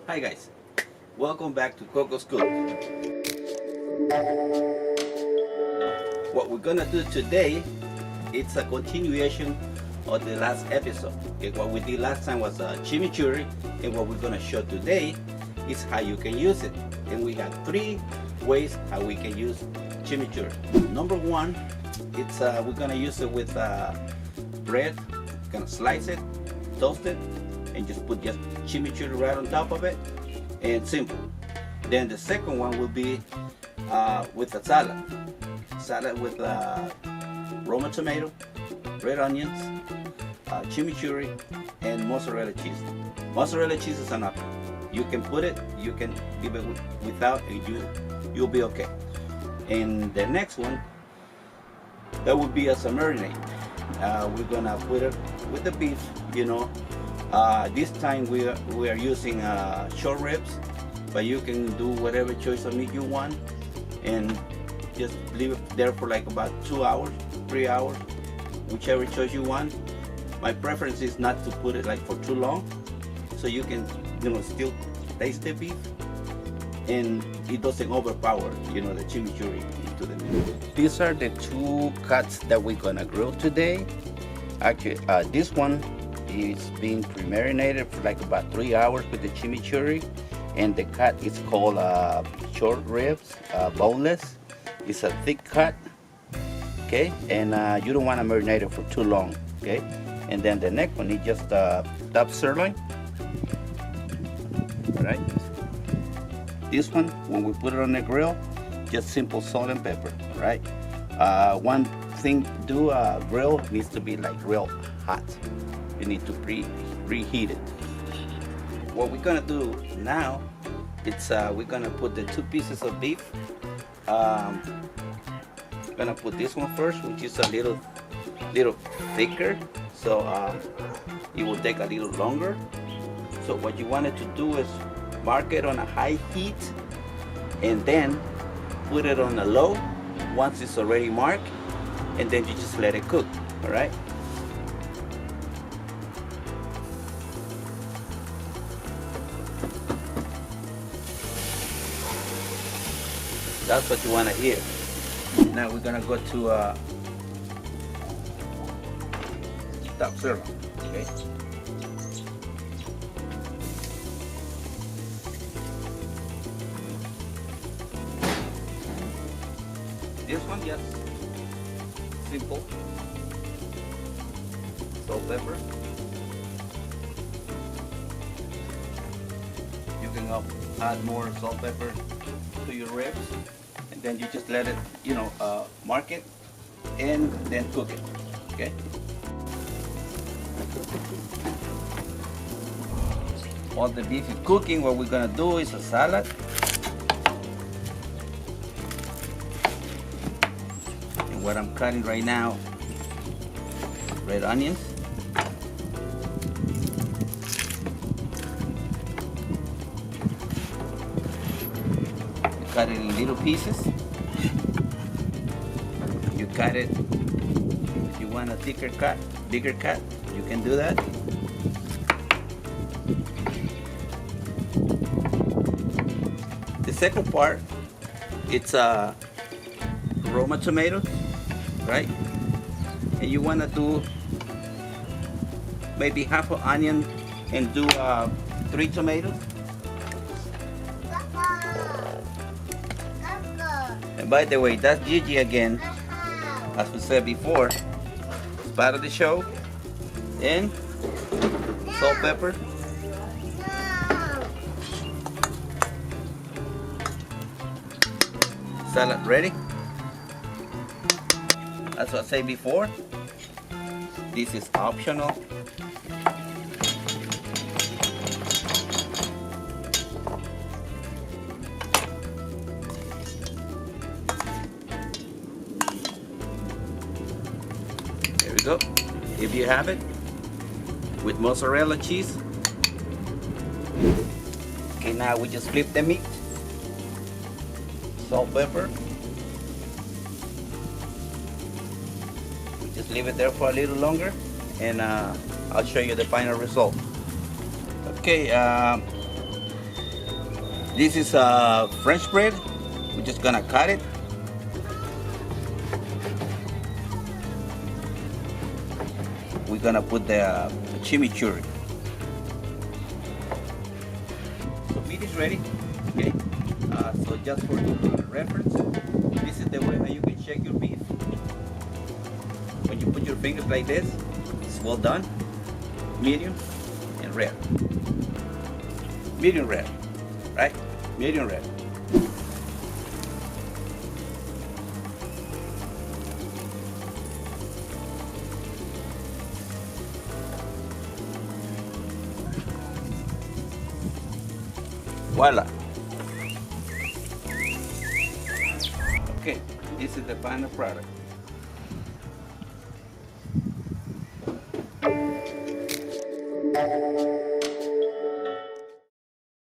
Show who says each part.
Speaker 1: Hi guys, welcome back to Coco's Cook. What we're gonna do today, it's a continuation of the last episode. Okay, what we did last time was chimichurri, and what we're gonna show today is how you can use it. And we have 3 ways how we can use chimichurri. Number 1, it's we're gonna use it with bread. Gonna slice it, toast it, and just put chimichurri right on top of it, and simple. Then the second one will be with a salad with Roma tomato, red onions, chimichurri, and mozzarella cheese. Mozzarella cheese is an option. You can put it, you can give it without, and you'll be okay. And the next one, that would be as a marinade. We're gonna put it with the beef, you know. This time we are using short ribs, but you can do whatever choice of meat you want, and just leave it there for like about 2 hours, 3 hours, whichever choice you want. My preference is not to put it like for too long, so you can, still taste the beef, and it doesn't overpower, the chimichurri into the meat. These are the 2 cuts that we're gonna grill today. Actually, this one is being pre-marinated for like about 3 hours with the chimichurri, and the cut is called short ribs, boneless. It's a thick cut, okay, and you don't want to marinate it for too long, okay. And then the next one is just top sirloin. All right, this one, when we put it on the grill, just simple salt and pepper. All right, one thing, grill needs to be like real hot. You need to preheat it. What we're gonna do now, it's we're gonna put the 2 pieces of beef. Gonna put this one first, which is a little thicker, so it will take a little longer. So what you wanted to do is mark it on a high heat, and then put it on a low once it's already marked, and then you just let it cook. All right. That's what you want to hear. Now we're gonna go to top sirloin. Okay. This one, yes, simple. Salt, pepper. You can add more salt, pepper to your ribs, and then you just let it, mark it, and then cook it. Okay. While the beef is cooking, what we're gonna do is a salad. And what I'm cutting right now, red onions. Cut it in little pieces. You cut it, if you want a bigger cut, you can do that. The second part, it's Roma tomatoes, right? And you want to do maybe half an onion and do 3 tomatoes. And by the way, that's Gigi again. As we said before, it's part of the show. And salt, pepper. Salad ready. As I said before, this is optional. Go. If you have it with mozzarella cheese. Okay, now we just flip the meat. Salt, pepper. We just leave it there for a little longer, and I'll show you the final result. Okay, This is French bread. We're just gonna cut it. We're gonna put the chimichurri. So meat is ready. Okay. So just for reference, this is the way how you can check your beef. When you put your fingers like this, it's well done, medium, and rare. Medium rare, right? Medium rare. Voila. Okay, this is the final product.